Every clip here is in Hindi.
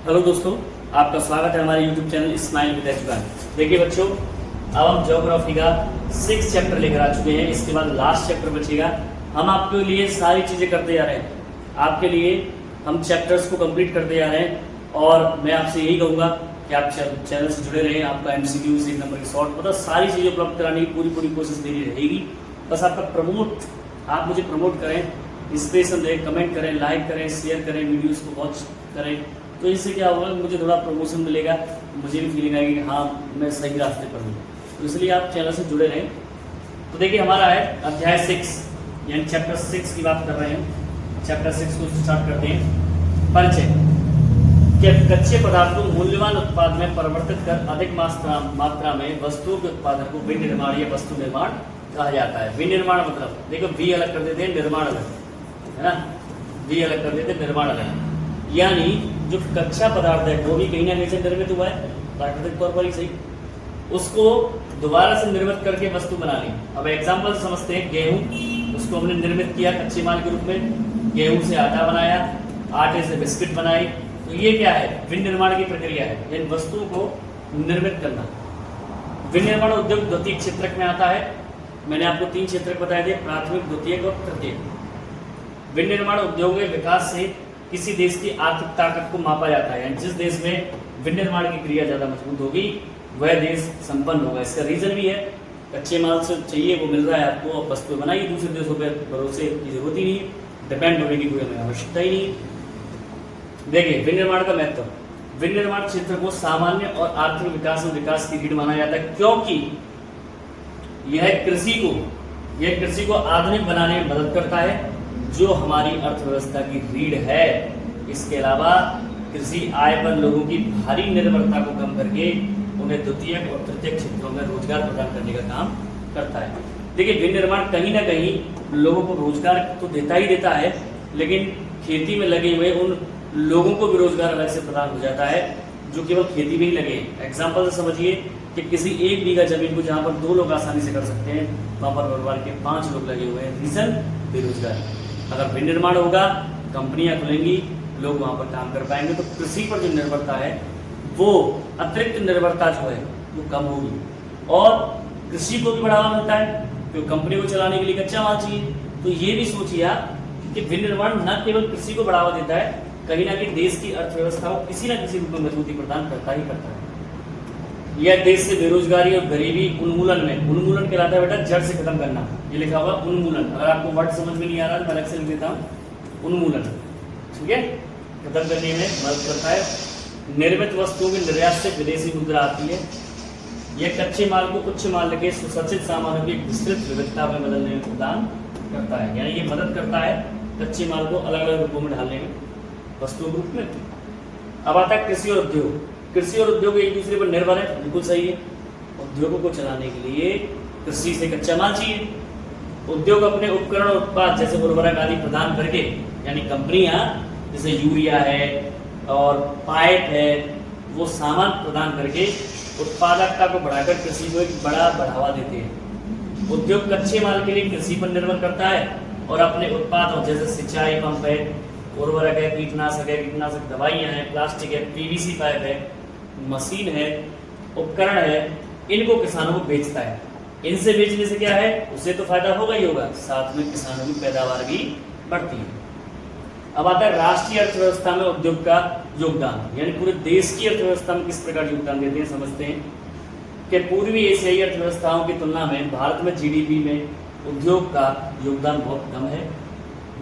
हेलो दोस्तों, आपका स्वागत है हमारे YouTube channel smile with education. देखिए बच्चों, अब हम ज्योग्राफी का 6 चैप्टर लेकर आ चुके हैं। इसके बाद लास्ट चैप्टर बचेगा। हम आपके लिए सारी चीज़ें करते जा रहे हैं। आपके लिए हम चैप्टर्स को कंप्लीट करते जा रहे हैं और मैं आपसे यही कहूँगा कि आप चैनल से जुड़े रहें। आपका MCQs 1 नंबर की शॉर्ट मतलब सारी चीज़ें उपलब्ध कराने की पूरी कोशिश मेरी रहेगी। बस आप मुझे प्रमोट करें, इंस्पिरेशन दें, कमेंट करें, लाइक करें, शेयर करें, वीडियोज़ को वॉच करें। तो इससे क्या होगा, मुझे थोड़ा प्रमोशन मिलेगा, मुझे भी फीलिंग आएगी कि हाँ मैं सही रास्ते पर हूँ। तो इसलिए आप चैनल से जुड़े रहें। तो देखिए हमारा है अध्याय 6 यानी चैप्टर 6 की बात कर रहे हैं। चैप्टर 6 को स्टार्ट करते हैं। परिचय। क्या कच्चे पदार्थ को मूल्यवान उत्पाद में परिवर्तित कर अधिक मात्रा में वस्तुओं के उत्पादन को विनिर्माण या वस्तु निर्माण कहा जाता है। विनिर्माण मतलब देखो वी अलग कर देते हैं, निर्माण अलग है ना, वी अलग कर देते हैं, निर्माण अलग। यानी जो कच्चा पदार्थ है वो भी कहीं ना कहीं से निर्मित हुआ है, प्राकृतिक तौर पर ही सही, उसको दोबारा से निर्मित करके वस्तु बना ली। अब एग्जांपल समझते हैं, गेहूं, उसको हमने निर्मित किया कच्चे माल के रूप में, गेहूं से आटा बनाया, आटे से बिस्किट बनाई। तो ये क्या है, विनिर्माण की प्रक्रिया है, यानी वस्तुओं को निर्मित करना। विनिर्माण उद्योग द्वितीयक क्षेत्र में आता है। मैंने आपको 3 क्षेत्र बताए थे, प्राथमिक, द्वितीयक और तृतीयक। विनिर्माण उद्योग के विकास से किसी देश की आर्थिक ताकत को मापा जाता है, यानी जिस देश में विनिर्माण की क्रिया ज्यादा मजबूत होगी वह देश संपन्न होगा। इसका रीजन भी है, कच्चे माल से चाहिए वो मिल रहा है आपको, अब वस्तु बनाइए, दूसरे देशों पर भरोसे की जरूरत ही नहीं, डिपेंड होने की कोई हमें आवश्यकता ही नहीं। देखिए विनिर्माण का महत्व। विनिर्माण क्षेत्र को सामान्य और आर्थिक विकास की रीढ़ माना जाता है, क्योंकि यह कृषि को आधुनिक बनाने में मदद करता है, जो हमारी अर्थव्यवस्था की रीढ़ है। इसके अलावा कृषि आय पर लोगों की भारी निर्भरता को कम करके उन्हें द्वितीयक और तृतीयक क्षेत्रों में रोजगार प्रदान करने का काम करता है। देखिए विनिर्माण कहीं ना कहीं लोगों को रोजगार तो देता ही देता है, लेकिन खेती में लगे हुए उन लोगों को भी रोजगार अलग से प्रदान हो जाता है जो केवल खेती में ही लगे हैं। एग्जाम्पल से समझिए कि किसी 1 बीघा जमीन को जहाँ पर 2 लोग आसानी से कर सकते हैं, वहाँ पर परिवार के 5 लोग लगे हुए हैं। रीजन बेरोजगार। अगर विनिर्माण होगा, कंपनियां खुलेंगी, लोग वहां पर काम कर पाएंगे, तो कृषि पर जो निर्भरता है वो अतिरिक्त निर्भरता जो है वो कम होगी और कृषि को भी बढ़ावा मिलता है, क्योंकि कंपनी को चलाने के लिए कच्चा माल चाहिए। तो ये भी सोचिए आप कि विनिर्माण न केवल कृषि को बढ़ावा देता है, कहीं ना कहीं देश की अर्थव्यवस्था को किसी न किसी रूप में मजबूती प्रदान करता ही करता है। यह देश से बेरोजगारी और गरीबी उन्मूलन कहलाता है बेटा, जड़ से खत्म करना। ये लिखा होगा उन्मूलन, अगर आपको वर्ड समझ में नहीं आ रहा है मैं अलग से लिख देता हूँ, उन्मूलन, ठीक है, खत्म करने में मदद करता है। निर्मित वस्तुओं के निर्यात से विदेशी मुद्रा आती है। यह कच्चे माल को उच्च माल के सुसज्जित सामानों की विस्तृत विविधता में बदलने में प्रदान करता है, यानी ये मदद करता है कच्चे माल को अलग अलग रूपों में ढालने में, वस्तुओं के रूप में। अब आता है कृषि और उद्योग। कृषि और उद्योग एक दूसरे पर निर्भर है, बिल्कुल सही है। उद्योगों को चलाने के लिए कृषि से कच्चा माल चाहिए। उद्योग अपने उपकरण और उत्पाद जैसे उर्वरक आदि प्रदान करके, यानी कंपनियां जैसे यूरिया है और पाइप है, वो सामान प्रदान करके उत्पादकता को बढ़ाकर कृषि को एक बड़ा बढ़ावा देते हैं। उद्योग कच्चे माल के लिए कृषि पर निर्भर करता है और अपने उत्पादों जैसे सिंचाई पंप है, उर्वरक है, कीटनाशक दवाइयाँ हैं, प्लास्टिक है, PVC पाइप है, मशीन है, उपकरण है, इनको किसानों को बेचता है। इनसे बेचने से क्या है, उसे तो फायदा होगा ही होगा, साथ में किसानों की पैदावार भी बढ़ती है। अब आता है राष्ट्रीय अर्थव्यवस्था में उद्योग का योगदान, यानी पूरे देश की अर्थव्यवस्था में किस प्रकार योगदान देते हैं समझते हैं। कि पूर्वी एशियाई अर्थव्यवस्थाओं की तुलना में भारत में GDP में उद्योग का योगदान बहुत कम है।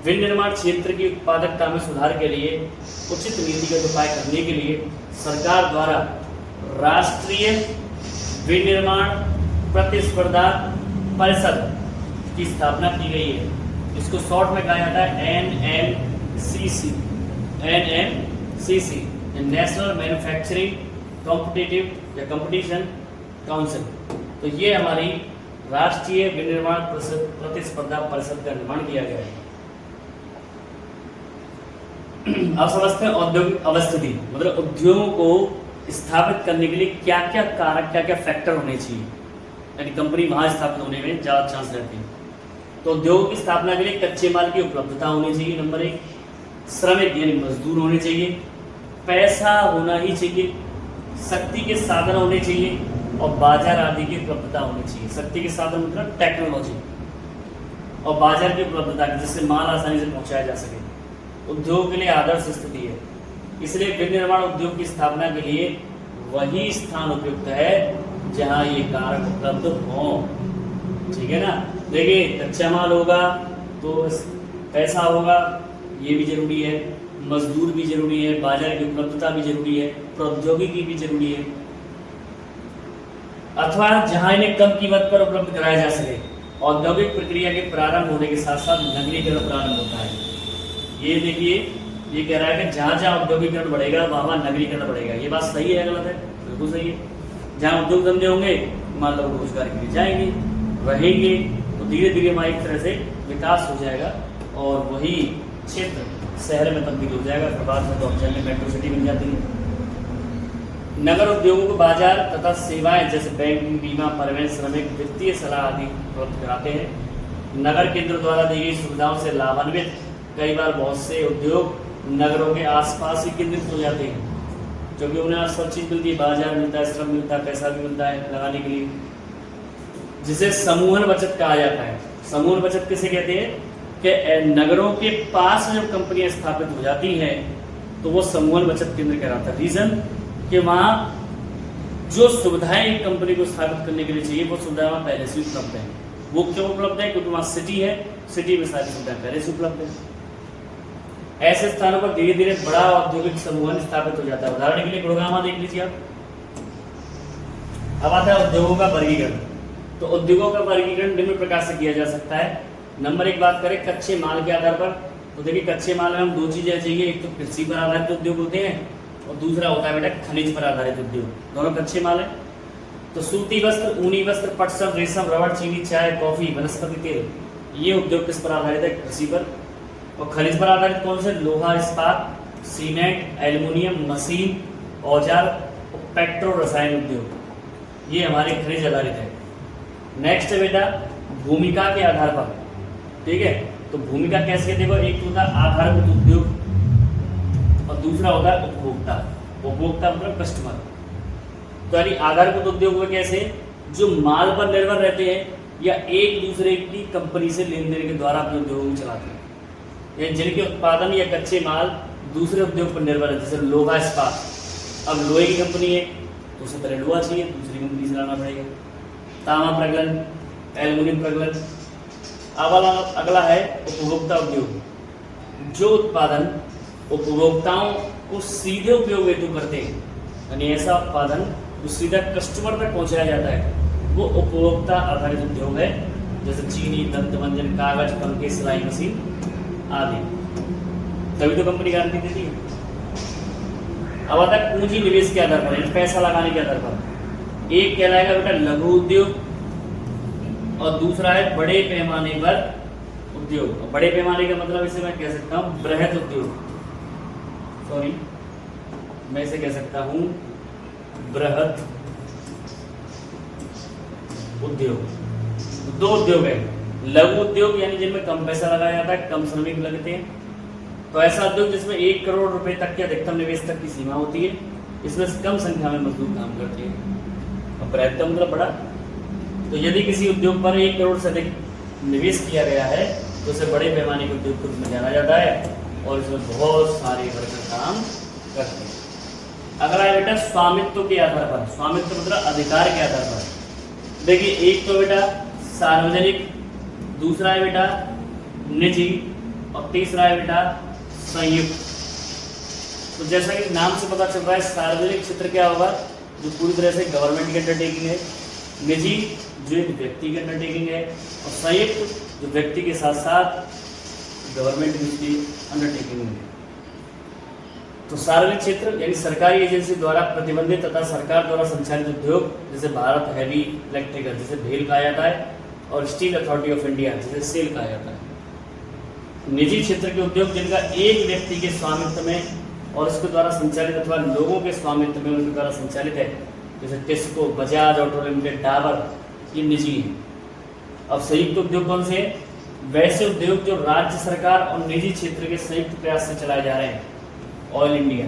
विनिर्माण क्षेत्र की उत्पादकता में सुधार के लिए उचित नीतिगत उपाय करने के लिए सरकार द्वारा राष्ट्रीय विनिर्माण प्रतिस्पर्धा परिषद की स्थापना की गई है। इसको शॉर्ट में कहा जाता है NMCC, national manufacturing competition council. तो ये हमारी राष्ट्रीय विनिर्माण प्रतिस्पर्धा परिषद का निर्माण किया गया है। अब समझते हैं औद्योगिक अवस्थिति, मतलब उद्योगों को स्थापित करने के लिए क्या क्या कारक, क्या क्या फैक्टर होने चाहिए, यानी कंपनी वहां स्थापित होने में ज्यादा चांस रहते हैं। तो उद्योग की स्थापना के लिए कच्चे माल की उपलब्धता होनी चाहिए, नंबर 1। श्रमिक यानी मजदूर होने चाहिए, पैसा होना ही चाहिए, शक्ति के साधन होने चाहिए और बाजार आदि की उपलब्धता होनी चाहिए। शक्ति के साधन मतलब टेक्नोलॉजी और बाजार की उपलब्धता जिससे माल आसानी से पहुंचाया जा सके। उद्योग के लिए आदर्श स्थिति है, इसलिए विनिर्माण उद्योग की स्थापना के लिए वही स्थान उपयुक्त है जहां ये कारक उपलब्ध हो। ठीक है ना। देखिए कच्चा माल होगा तो पैसा होगा, ये भी जरूरी है, मजदूर भी जरूरी है, बाजार की उपलब्धता भी जरूरी है, प्रौद्योगिकी भी जरूरी है, अथवा जहां इन्हें कम कीमत पर उपलब्ध कराया जा सके। औद्योगिक प्रक्रिया के प्रारंभ होने के साथ साथ नगरीकरण प्रारंभ होता है। ये देखिए ये कह रहा है कि जहां जहां औद्योगिकरण बढ़ेगा वहां नगरीकरण बढ़ेगा। ये बात सही है गलत है? बिल्कुल सही है। जहां उद्योग धंधे होंगे मान लो रोजगार के लिए जाएंगे, रहेंगे, तो धीरे धीरे वहाँ एक तरह से विकास हो जाएगा और वही क्षेत्र शहर में तब्दील हो जाएगा। फिर बाद में तो हम जाएंगे मेट्रो सिटी बन जाती है। नगर उद्योगों को बाजार तथा सेवाएं जैसे बैंकिंग, बीमा, परिवहन, श्रमिक, वित्तीय सलाह आदि उपलब्ध कराते हैं। नगर केंद्र द्वारा दी गई सुविधाओं से लाभान्वित कई बार बहुत से उद्योग नगरों के आसपास ही केंद्रित हो जाते हैं, क्योंकि उन्हें सब चीज़ मिलती है, बाजार मिलता है, श्रम मिलता है, पैसा भी मिलता है लगाने के लिए, जिसे समूहन बचत कहा जाता है। समूहन बचत किसे कहते हैं कि नगरों के पास जब कंपनियां स्थापित हो जाती हैं तो वो समूहन बचत केंद्र कहलाता है। रीजन कि वहाँ जो सुविधाएं एक कंपनी को स्थापित करने के लिए चाहिए वो सुविधाएं वहाँ पहले से उपलब्ध है। वो क्यों उपलब्ध है? क्योंकि वहाँ सिटी है, सिटी में सारी सुविधाएं पहले से उपलब्ध है। ऐसे स्थानों पर धीरे धीरे बड़ा औद्योगिक समूहन स्थापित हो जाता है। उदाहरण के लिए गुड़गांव देख लीजिए आप। अब आता है उद्योगों का वर्गीकरण। तो उद्योगों का वर्गीकरण निम्न प्रकार से किया जा सकता है। नंबर एक बात करें कच्चे माल के आधार पर, तो देखिए कच्चे माल में हम दो चीजें चाहिए, एक तो कृषि पर आधारित उद्योग होते हैं और दूसरा होता है बेटा खनिज पर आधारित उद्योग। दोनों कच्चे माल है। तो सूती वस्त्र, ऊनी वस्त्र, पटसन, रेशम, रबड़, चीनी, चाय, कॉफी, वनस्पति तेल, ये उद्योग किस पर आधारित है? कृषि पर। और खनिज पर आधारित कौन से? लोहा, इस्पात, सीमेंट, एल्युमिनियम, मशीन, औजार, पेट्रो रसायन उद्योग, ये हमारे खनिज आधारित है। नेक्स्ट है बेटा भूमिका के आधार पर। ठीक है, तो भूमिका कैसे देखो, एक तो होता है आधारभूत उद्योग और दूसरा होता है उपभोक्ता। उपभोक्ता मतलब कस्टमर। तो यानी आधारभूत उद्योग में कैसे, जो माल पर निर्भर रहते हैं या एक दूसरे की कंपनी से लेन देन के द्वारा अपने उद्योगों को चलाते हैं, या जिनके उत्पादन या कच्चे माल दूसरे उद्योग पर निर्भर है, जैसे लोहा, इस्पात। अब लोहे की कंपनी है तो उसे पहले लोहा चाहिए, दूसरी कंपनी से लाना पड़ेगा। तांबा प्रगलन, एल्युमिनियम प्रगलन। अगला है उपभोक्ता उद्योग, जो उत्पादन उपभोक्ताओं को सीधे उपयोग हेतु करते हैं, यानी ऐसा उत्पादन जो सीधा कस्टमर तक पहुंचाया जाता है, वो उपभोक्ता आधारित उद्योग है। जैसे चीनी, दंत मंजन, कागज, पंखे, सिलाई मशीन आदि। तभी तो कंपनी गारंटी देती है। अब आता है पूंजी निवेश के आधार पर, पैसा लगाने के आधार पर। एक कहलाएगा बेटा लघु उद्योग और दूसरा है बड़े पैमाने पर उद्योग। बड़े पैमाने का मतलब इसे मैं कह सकता हूं बृहद उद्योग, सॉरी मैं इसे कह सकता हूं बृहद उद्योग। दो उद्योग है, लघु उद्योग यानी जिनमें कम पैसा लगाया जाता है, कम श्रमिक लगते हैं। तो ऐसा उद्योग जिसमें 1 करोड़ रुपए तक के अधिकतम निवेश तक की सीमा होती है, इसमें कम संख्या में मजदूर काम करते हैं। और बृहद का मतलब बड़ा। तो यदि किसी उद्योग पर 1 करोड़ से अधिक निवेश किया गया है तो उसे बड़े पैमाने के उद्योग के रूप में जाना जाता है और इसमें बहुत सारे वर्कर काम करते हैं। अगला है बेटा स्वामित्व के आधार पर। स्वामित्व मतलब अधिकार के आधार पर। देखिए एक तो बेटा सार्वजनिक, दूसरा है बेटा निजी और तीसरा है बेटा संयुक्त। तो जैसा कि नाम से पता चल रहा है सार्वजनिक क्षेत्र क्या होगा, जो पूरी तरह से गवर्नमेंट की अंडरटेकिंग है। निजी जो एक व्यक्ति की अंडरटेकिंग है और संयुक्त जो व्यक्ति के साथ साथ गवर्नमेंट की अंडरटेकिंग है। तो सार्वजनिक क्षेत्र यानी सरकारी एजेंसी द्वारा प्रतिबंधित तथा सरकार द्वारा संचालित उद्योग, जैसे भारत हैवी इलेक्ट्रिकल जिसे भेल कहा जाता है और स्टील अथॉरिटी ऑफ इंडिया जिसे सेल कहा जाता है। निजी क्षेत्र के उद्योग जिनका एक व्यक्ति के स्वामित्व में और उसके द्वारा संचालित अथवा लोगों के स्वामित्व में उनके द्वारा संचालित है, जैसे टिस्को, बजाज ऑटो लिमिटेड, डाबर, ये निजी है। अब संयुक्त उद्योग कौन से हैं? वैसे उद्योग जो राज्य सरकार और निजी क्षेत्र के संयुक्त प्रयास से चलाए जा रहे हैं। ऑयल इंडिया,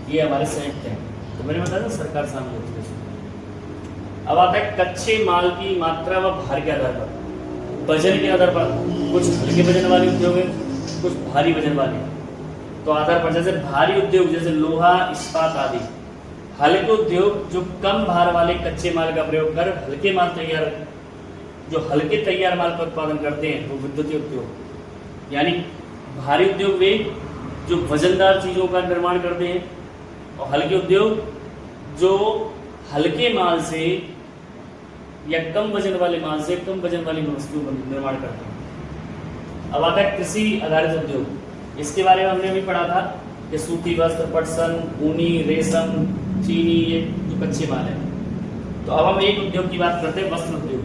ये हमारे संयुक्त हैं। तो मैंने बताया था सरकार शामिल होती है। अब आता है कच्चे माल की मात्रा व भार के आधार पर, वजन के आधार पर। कुछ हल्के वजन वाले उद्योग है, कुछ भारी वजन वाले। तो आधार पर जैसे भारी उद्योग जैसे लोहा, इस्पात आदि। हल्के उद्योग जो कम भार वाले कच्चे माल का प्रयोग कर हल्के माल तैयार, जो हल्के तैयार माल का उत्पादन करते हैं वो विद्युतीय उद्योग। यानी भारी उद्योग वे जो वजनदार चीजों का निर्माण करते हैं, और हल्के उद्योग जो हल्के माल से या कम वजन वाले माल से कम वजन वाली वस्तुओं का निर्माण करते हैं। अब आता है कृषि आधारित उद्योग। इसके बारे में हमने अभी पढ़ा था कि सूती वस्त्र, पटसन, ऊनी, रेशम, चीनी, ये जो कच्चे माल है। तो अब हम एक उद्योग की बात करते हैं, वस्त्र उद्योग।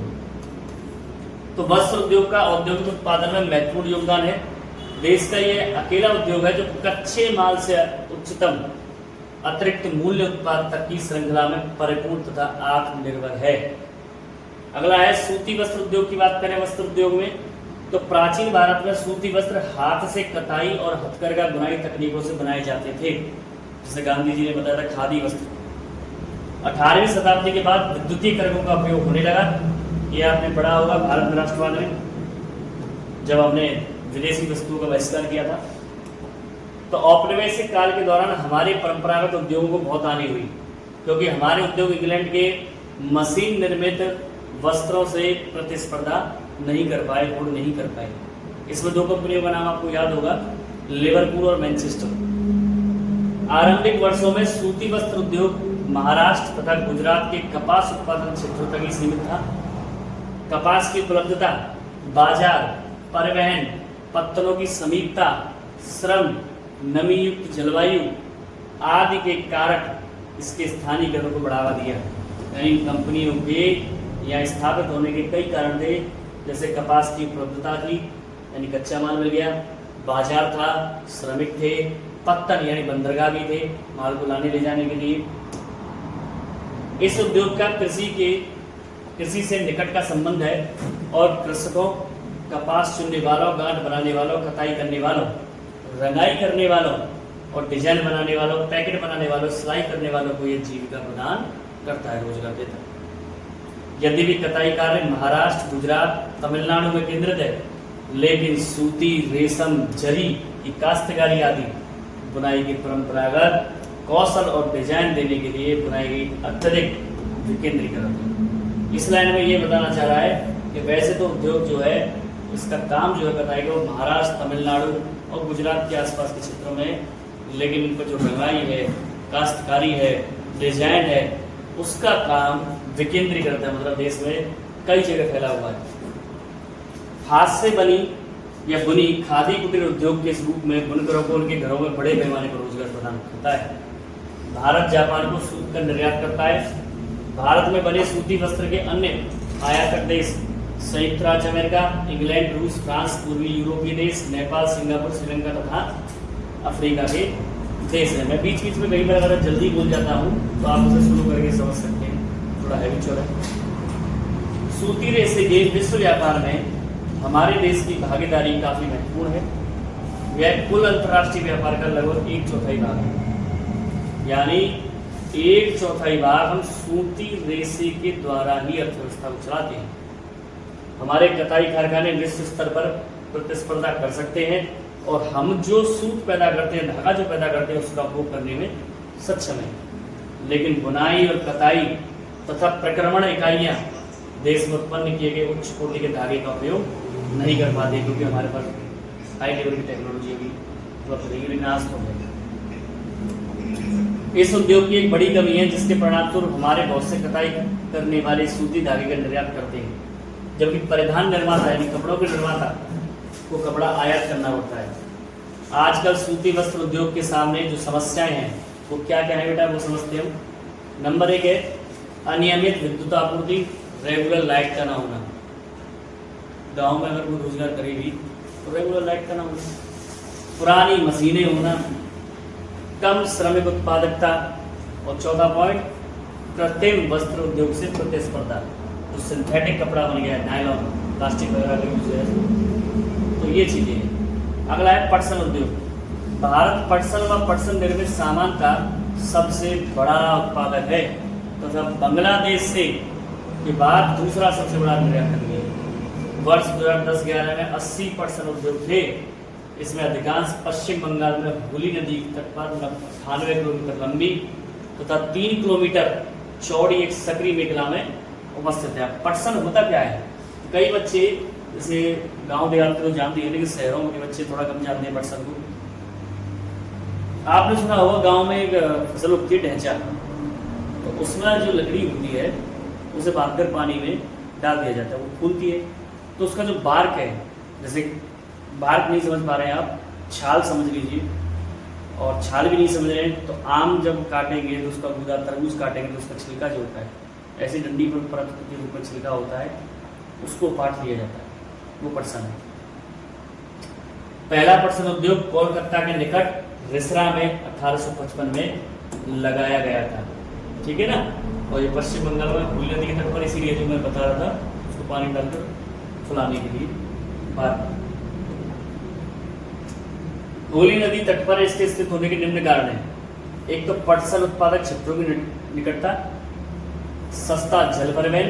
तो वस्त्र उद्योग का औद्योगिक उत्पादन में महत्वपूर्ण योगदान है। देश का ये अकेला उद्योग है जो कच्चे माल से उच्चतम अतिरिक्त मूल्य उत्पाद तक की श्रृंखला में परिपूर्ण तथा आत्मनिर्भर है। अगला है सूती वस्त्र उद्योग की बात करें। वस्त्र उद्योग में तो प्राचीन भारत में सूती वस्त्र हाथ से कताई और हथकरघा बुनाई तकनीकों से बनाए जाते थे, जैसे गांधी जी ने बताया था खादी वस्त्र। 18वीं शताब्दी के बाद विद्युतीय करघों का उपयोग होने लगा। ये आपने पढ़ा होगा भारत में राष्ट्रवाद में, जब हमने विदेशी वस्तुओं का बहिष्कार किया था। तो औपनिवेशिक काल के दौरान हमारे परंपरागत उद्योगों को बहुत हानि हुई, क्योंकि हमारे उद्योग इंग्लैंड के मशीन निर्मित वस्त्रों से प्रतिस्पर्धा नहीं कर पाए, होड़ नहीं कर पाए। इसमें दो कंपनियों का नाम आपको याद होगा, लिवरपूल और मैनचेस्टर। आरंभिक वर्षों में सूती वस्त्र उद्योग महाराष्ट्र तथा गुजरात के कपास उत्पादन क्षेत्रों तक ही सीमित था। कपास की उपलब्धता, बाजार, परिवहन, पत्तनों की समीपता, श्रम, नमी युक्त जलवायु आदि के कारक इसके स्थानीयकरण को बढ़ावा दिया। यानी कंपनियों के यहाँ स्थापित होने के कई कारण थे, जैसे कपास की उपलब्धता थी यानी कच्चा माल मिल गया, बाजार था, श्रमिक थे, पत्तन यानी बंदरगाह भी थे माल को लाने ले जाने के लिए। इस उद्योग का कृषि से निकट का संबंध है और कृषकों, कपास चुनने वालों, गांठ बनाने वालों, कटाई करने वालों, रंगाई करने वालों और डिजाइन बनाने वालों, पैकेट बनाने वालों, सिलाई करने वालों को यह जीविका प्रदान करता है, रोजगार देता है। यदि भी कताई कार्य महाराष्ट्र, गुजरात, तमिलनाडु में केंद्रित है, लेकिन सूती, रेशम, जरी की काश्तकारी आदि बुनाई के परंपरागत कौशल और डिजाइन देने के लिए बुनाई गई अत्यधिक विकेंद्रीकरण है। इस लाइन में ये बताना चाह रहा है कि वैसे तो उद्योग जो है इसका काम जो है कताई का वो महाराष्ट्र, तमिलनाडु और गुजरात के आसपास के क्षेत्रों में, लेकिन इनका जो रंगाई है, काश्तकारी है, डिजाइन है, उसका काम विकेंद्रीकृत है, मतलब देश में कई जगह फैला हुआ है। हाथ से बनी या बुनी खादी कुटीर उद्योग के रूप में बुनकरों को उनके घरों में बड़े पैमाने पर रोजगार प्रदान करता है। भारत जापान को सूत का निर्यात करता है। भारत में बने सूती वस्त्र के अन्य आयातक देश संयुक्त राज्य अमेरिका, इंग्लैंड, रूस, फ्रांस, पूर्वी यूरोपीय देश, नेपाल, सिंगापुर, श्रीलंका तथा अफ्रीका के देश है। मैं बीच बीच में कई बार अगर जल्दी बोल जाता हूँ तो आप उसे शुरू करके समझ सकते हैं, थोड़ा हैवी चल है। सूती रेशे के विश्व व्यापार में हमारे देश की भागीदारी काफी महत्वपूर्ण है। यह कुल अंतर्राष्ट्रीय व्यापार का लगभग 1/4 भाग है, यानी 1/4 भाग हम सूती रेशे के द्वारा ही अर्थव्यवस्था को चलाते हैं। हमारे कताई कारखाने विश्व स्तर पर प्रतिस्पर्धा कर सकते हैं और हम जो सूत पैदा करते हैं, धागा जो पैदा करते हैं, उसका उपयोग करने में सक्षम है। लेकिन बुनाई और कताई तथा प्रक्रमण इकाइयाँ देश में उत्पन्न किए गए उच्च कोटि के धागे का उपयोग नहीं कर पाते, क्योंकि हमारे पास हाई लेवल की टेक्नोलॉजी भी उपलब्ध नहीं, विनाश हो गया। इस उद्योग की एक बड़ी कमी है, जिसके परिणामस्वरूप हमारे बहुत से कताई करने वाले सूती धागे का निर्यात करते हैं, जबकि परिधान निर्माता यानी कपड़ों के निर्माता को कपड़ा आयात करना पड़ता है। आजकल सूती वस्त्र उद्योग के सामने जो समस्याएं हैं वो क्या क्या है बेटा, वो समझते हम। नंबर 1 है अनियमित विद्युत आपूर्ति, रेगुलर लाइट का ना होना। गांव में अगर कोई रोजगार करेगी तो रेगुलर लाइट का ना होना, पुरानी मशीनें होना, कम श्रमिक उत्पादकता, और 14 पॉइंट कृत्रिम वस्त्र उद्योग से प्रतिस्पर्धा। तो सिंथेटिक कपड़ा बन गया है, नायलॉन, प्लास्टिक वगैरह का यूज है, तो ये चीजें हैं। अगला है पटसन उद्योग। भारत पटसन व पटसन निर्मित सामान का सबसे बड़ा उत्पादक है तथा बांग्लादेश से के बाद दूसरा सबसे बड़ा निर्यातक है। वर्ष 2010-11 में 80% उद्योग थे। इसमें अधिकांश पश्चिम बंगाल में हुगली नदी तट पर 98 किलोमीटर लंबी तथा 3 किलोमीटर चौड़ी एक सक्रिय मेखला में उपस्थित है। पटसन होता क्या है? कई बच्चे जैसे गांव देहात के तो जानते हैं, लेकिन शहरों के बच्चे थोड़ा कम जानते हैं पटसन को। आपने सुना होगा गांव में एक फसल उगती है ढैंचा, तो उसमें जो लकड़ी होती है उसे बांधकर पानी में डाल दिया जाता है, वो फूलती है। तो उसका जो बार्क है, जैसे बार्क नहीं समझ पा रहे हैं आप, छाल समझ लीजिए, और छाल भी नहीं समझ रहे हैं तो आम जब काटेंगे तो उसका गूदा, तरबूज काटेंगे तो उसका छिलका जो होता है ऐसी डंडी पर परत के रूप में छिलका होता है, उसको काट लिया जाता है, वो पटसन है। पहला पटसन उद्योग कोलकाता के निकट रिसरा में 1855 में लगाया गया था, ठीक है ना। और ये पश्चिम बंगाल में हुगली नदी के तट पर, इसीलिए जो मैं बता रहा था उसको पानी डालकर फुलाने के लिए बार। हुगली नदी तट पर इसके स्थित होने के निम्न कारण है। एक तो पटसन उत्पादक क्षेत्रों की निकटता, सस्ता जल परिवहन,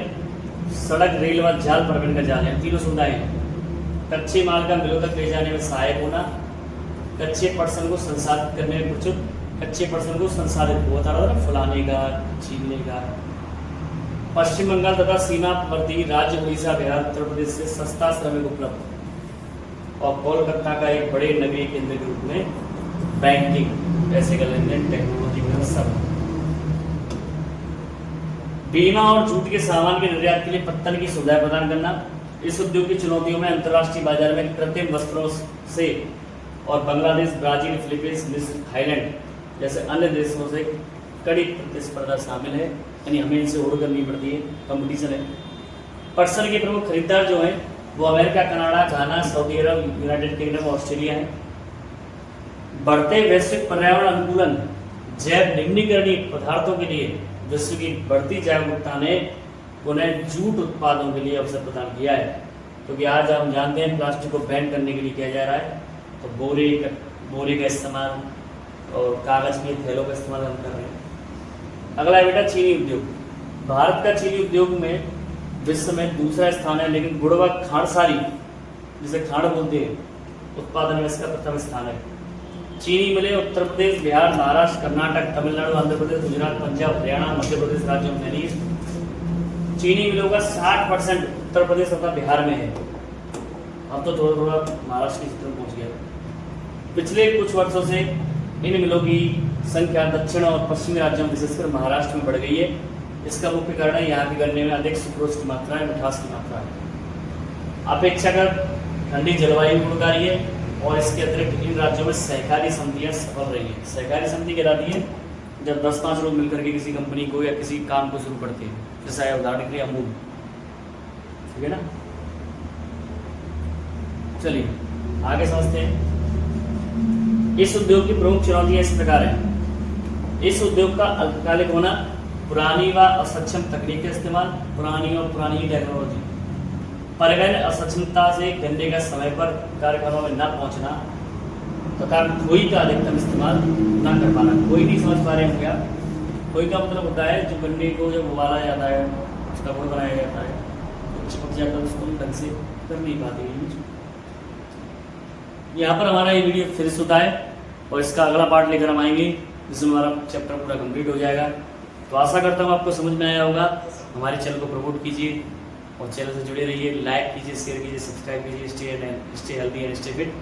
सड़क, रेल व जाल परिवहन का जाल है, तीनों सुविधाएं हैं। कच्चे माल का मिलों तक ले जाने में सहायक होना, कच्चे पटसन को संसाधित करने में प्रचुर, कच्चे पटसन को संसाधित होता रहा फुलाने का, छीलने का। पश्चिम बंगाल तथा सीमावर्ती राज्य उड़ीसा, बिहार, उत्तर प्रदेश से सस्ता श्रमिक उपलब्ध, और कोलकाता का एक बड़े नगरीय केंद्र के रूप में बैंकिंग, पैसे का लेन देन, टेक्नोलॉजी में सब। बीमा और जूट के सामान के निर्यात के लिए पत्तन की सुविधा प्रदान करना। इस उद्योग की चुनौतियों में अंतर्राष्ट्रीय बाजार में कृत्रिम वस्त्रों से और बांग्लादेश, ब्राजील, फिलीपींस, मिस्र, थाईलैंड जैसे अन्य देशों से कड़ी प्रतिस्पर्धा शामिल है, यानी हमें इनसे होड़ करनी पड़ती है, कंपटीशन है। पटसन के प्रमुख खरीदार जो हैं वो अमेरिका, कनाडा, घाना, सऊदी अरब, यूनाइटेड किंगडम, ऑस्ट्रेलिया है। बढ़ते वैश्विक पर्यावरण अनुकूलन जैव निम्नीकरणीय पदार्थों के लिए विश्व की बढ़ती जागरूकता ने उन्हें जूट उत्पादों के लिए अवसर प्रदान किया है, क्योंकि आज हम जानते हैं प्लास्टिक को बैन करने के लिए किया जा रहा है, तो बोरे का इस्तेमाल और कागज के थैलों का इस्तेमाल हम कर रहे हैं। अगला है बेटा चीनी उद्योग। भारत का चीनी उद्योग में विश्व में दूसरा स्थान है, लेकिन गुड़ व खांडसारी, जिसे खांड बोलते हैं, उत्पादन में इसका प्रथम स्थान है। चीनी मिलें उत्तर प्रदेश, बिहार, महाराष्ट्र, कर्नाटक, तमिलनाडु, आंध्र प्रदेश, गुजरात, पंजाब, हरियाणा, मध्य प्रदेश राज्यों में फैली है। चीनी मिलों का 60% उत्तर प्रदेश तथा बिहार में है, अब तो थोड़ा थोड़ा महाराष्ट्र के क्षेत्र में पहुंच गया। पिछले कुछ वर्षों से इन मिलों की संख्या दक्षिण और पश्चिमी राज्यों में, विशेषकर महाराष्ट्र में बढ़ गई है। इसका मुख्य कारण है यहाँ के गन्ने में अधिक सुक्रोज की मात्रा है, मिठास की मात्रा है। अपेक्षाकृत ठंडी जलवायु गुणकारी है, और इसके अतिरिक्त इन राज्यों में सहकारी समितियाँ सफल रही हैं। सहकारी समिति कहलाती है जब 10-5 लोग मिलकर के किसी कंपनी को या किसी काम को शुरू करते हैं, जैसा है उदाहरण के लिए अमूल, ठीक है ना। चलिए आगे समझते हैं। इस उद्योग की प्रमुख चुनौतियां इस प्रकार हैं। इस उद्योग का अल्पकालिक होना, पुरानी व असक्षम तकनीक का इस्तेमाल, पुरानी टेक्नोलॉजी, परिवहन असक्षमता से गन्ने का समय पर कारखानों में न पहुंचना तथा खोई का अधिकतम इस्तेमाल न कर पाना। खोई नहीं समझ पा रहे हैं क्या? खोई का मतलब होता है जो गन्ने को जब उबाला जाता है, उसका गुड़ बनाया जाता है, तो चिपक जाता है, उसको ढंग से कर नहीं पाते। यहाँ पर हमारा ये वीडियो फिर से होता है और इसका अगला पार्ट लेकर हम आएंगे, जिसमें हमारा चैप्टर पूरा कंप्लीट हो जाएगा। तो आशा करता हूँ आपको समझ में आया होगा। हमारे चैनल को प्रमोट कीजिए और चैनल से जुड़े रहिए, लाइक कीजिए, शेयर कीजिए, सब्सक्राइब कीजिए। Stay healthy and stay fit.